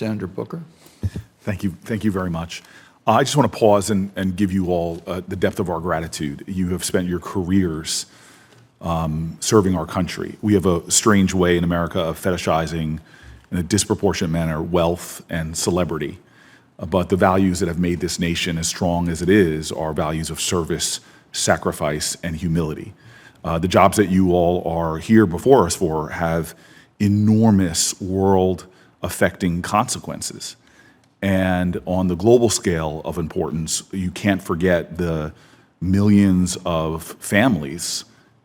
Senator Booker. Thank you very much. I just want to pause and give you all the depth of our gratitude. You have spent your careers serving our country. We have a strange way in America of fetishizing in a disproportionate manner wealth and celebrity. But the values that have made this nation as strong as it is are values of service, sacrifice, and humility. The jobs that you all are here before us for have enormous world-affecting consequences. And on the global scale of importance, you can't forget the millions of families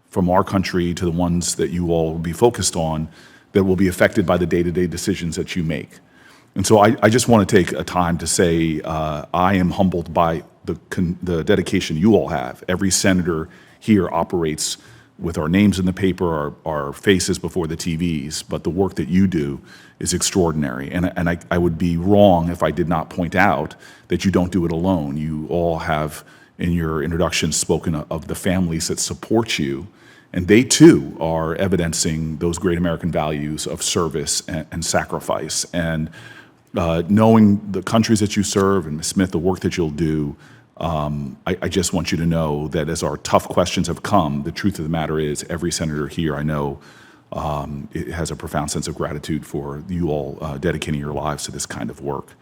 from our country to the ones that you all will be focused on that will be affected by the day-to-day decisions that you make. And so I just want to take a time to say I am humbled by the dedication you all have. Every senator here operates with our names in the paper, our faces before the TVs, but the work that you do is extraordinary. And I would be wrong if I did not point out that you don't do it alone. You all have, in your introduction, spoken of the families that support you, and they too are evidencing those great American values of service and sacrifice. And knowing the countries that you serve, and Ms. Smith, the work that you'll do, I just want you to know that as our tough questions have come, the truth of the matter is every senator here I know it has a profound sense of gratitude for you all dedicating your lives to this kind of work.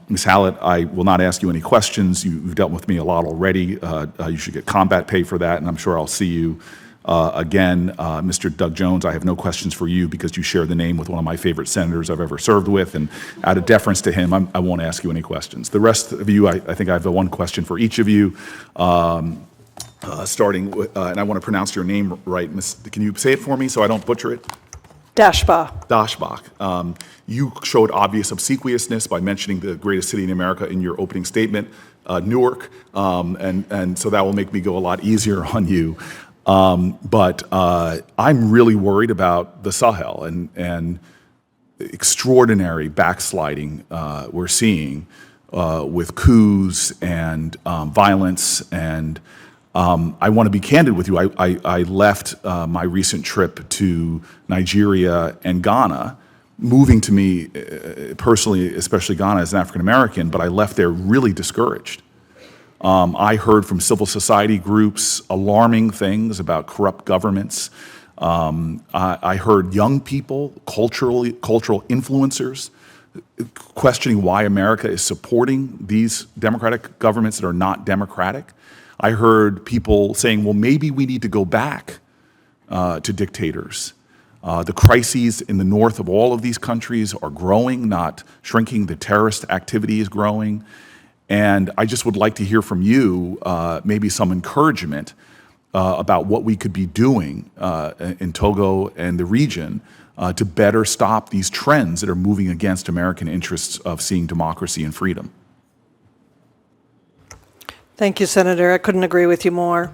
Ms. Hallett, I will not ask you any questions. You've dealt with me a lot already. You should get combat pay for that, and I'm sure I'll see you again. Mr. Doug Jones, I have no questions for you because you share the name with one of my favorite senators I've ever served with, and out of deference to him, I won't ask you any questions. The rest of you, I think I have the one question for each of you. Starting with, and I want to pronounce your name right. Can you say it for me so I don't butcher it? Dashbach. Dashbach. You showed obvious obsequiousness by mentioning the greatest city in America in your opening statement, Newark, and so that will make me go a lot easier on you. But I'm really worried about the Sahel and extraordinary backsliding we're seeing with coups and violence. And I want to be candid with you. I left my recent trip to Nigeria and Ghana, moving to me personally, especially Ghana as an African American, but I left there really discouraged. I heard from civil society groups alarming things about corrupt governments. I heard young people, cultural influencers, questioning why America is supporting these democratic governments that are not democratic. I heard people saying, well, maybe we need to go back to dictators. The crises in the north of all of these countries are growing, not shrinking. The terrorist activity is growing. And I just would like to hear from you maybe some encouragement about what we could be doing in Togo and the region to better stop these trends that are moving against American interests of seeing democracy and freedom. Thank you, Senator. I couldn't agree with you more.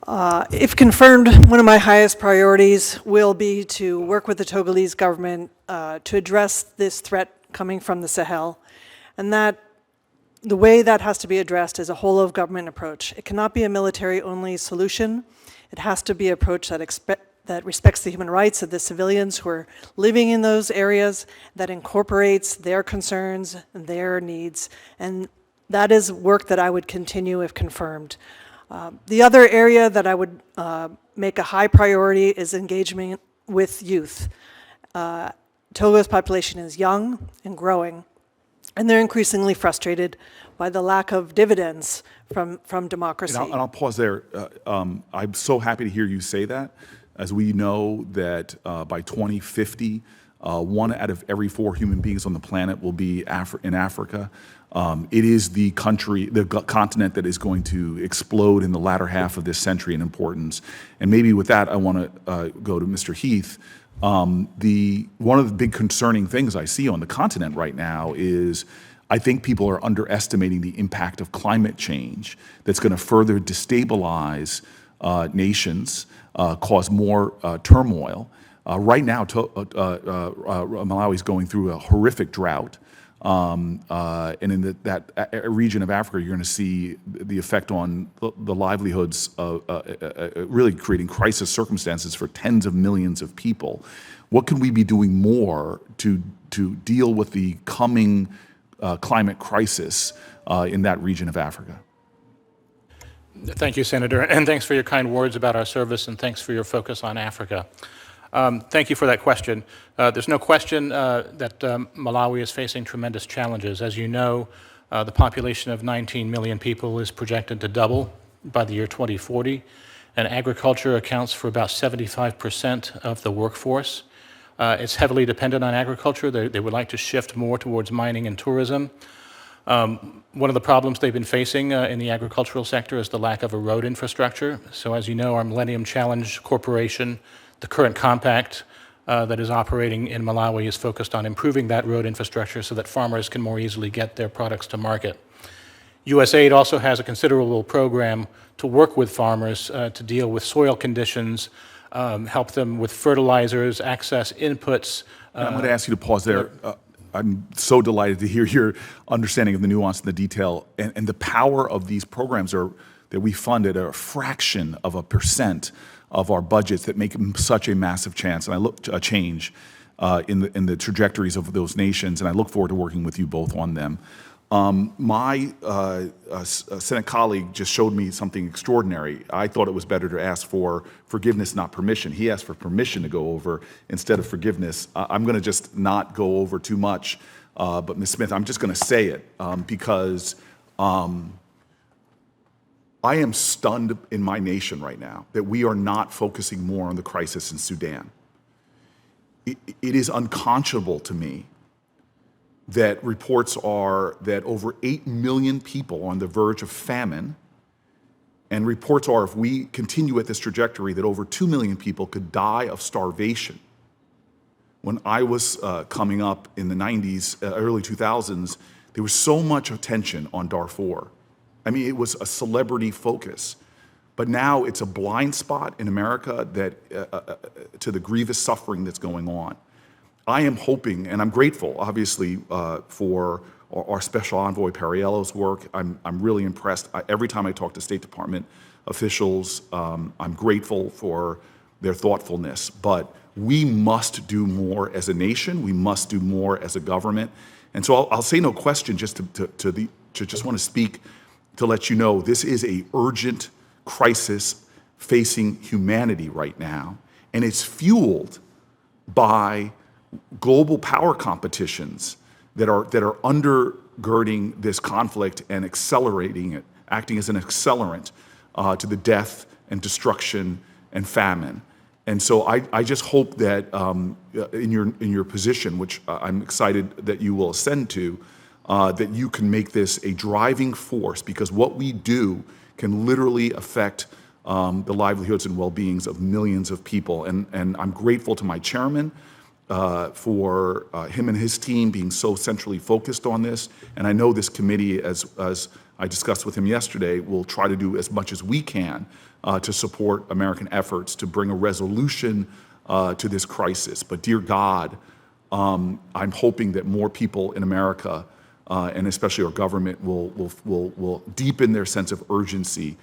If confirmed, one of my highest priorities will be to work with the Togolese government to address this threat coming from the Sahel, and that the way that has to be addressed is a whole-of-government approach. It cannot be a military-only solution. It has to be an approach that respects the human rights of the civilians who are living in those areas, that incorporates their concerns, their needs, and that is work that I would continue if confirmed. The other area that I would make a high priority is engagement with youth. Togo's population is young and growing, and they're increasingly frustrated by the lack of dividends from democracy. And I'll pause there. I'm so happy to hear you say that, as we know that by 2050, 1 out of every 4 human beings on the planet will be in Africa. It is the continent that is going to explode in the latter half of this century in importance. And maybe with that, I want to go to Mr. Heath. One of the big concerning things I see on the continent right now is I think people are underestimating the impact of climate change that's going to further destabilize nations, cause more turmoil. Right now, Malawi is going through a horrific drought. And in that region of Africa, you're going to see the effect on the livelihoods of really creating crisis circumstances for tens of millions of people. What can we be doing more to deal with the coming climate crisis in that region of Africa? Thank you, Senator, and thanks for your kind words about our service, and thanks for your focus on Africa. Thank you for that question. There's no question that Malawi is facing tremendous challenges. As you know, the population of 19 million people is projected to double by the year 2040, and agriculture accounts for about 75% of the workforce. It's heavily dependent on agriculture. They would like to shift more towards mining and tourism. One of the problems they've been facing in the agricultural sector is the lack of a road infrastructure. So as you know, our Millennium Challenge Corporation, the current compact that is operating in Malawi, is focused on improving that road infrastructure so that farmers can more easily get their products to market. USAID also has a considerable program to work with farmers to deal with soil conditions, help them with fertilizers, access inputs. I'm going to ask you to pause there. I'm so delighted to hear your understanding of the nuance and the detail, and the power of these programs that we funded are a fraction of a % of our budgets that make such a massive change in the trajectories of those nations, and I look forward to working with you both on them. My Senate colleague just showed me something extraordinary. I thought it was better to ask for forgiveness, not permission. He asked for permission to go over instead of forgiveness. I'm going to just not go over too much, but Ms. Smith, I'm just going to say it because I am stunned in my nation right now that we are not focusing more on the crisis in Sudan. It is unconscionable to me that reports are that over 8 million people are on the verge of famine, and reports are if we continue at this trajectory that over 2 million people could die of starvation. When I was coming up in the 90s, early 2000s, there was so much attention on Darfur. I mean, it was a celebrity focus. But now it's a blind spot in America that to the grievous suffering that's going on. I am hoping, and I'm grateful, obviously, for our special envoy Perriello's work. I'm really impressed. Every time I talk to State Department officials, I'm grateful for their thoughtfulness. But we must do more as a nation. We must do more as a government. And so I'll say no question, just to just want to speak to let you know this is a urgent crisis facing humanity right now, and it's fueled by global power competitions that are undergirding this conflict and accelerating it, acting as an accelerant to the death and destruction and famine. And so I just hope that in your position, which I'm excited that you will ascend to, that you can make this a driving force, because what we do can literally affect the livelihoods and well-beings of millions of people. And I'm grateful to my chairman for him and his team being so centrally focused on this. And I know this committee, as I discussed with him yesterday, will try to do as much as we can to support American efforts to bring a resolution to this crisis. But dear God, I'm hoping that more people in America, and especially our government, will deepen their sense of urgency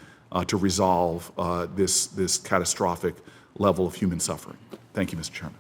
to resolve this catastrophic level of human suffering. Thank you, Mr. Chairman.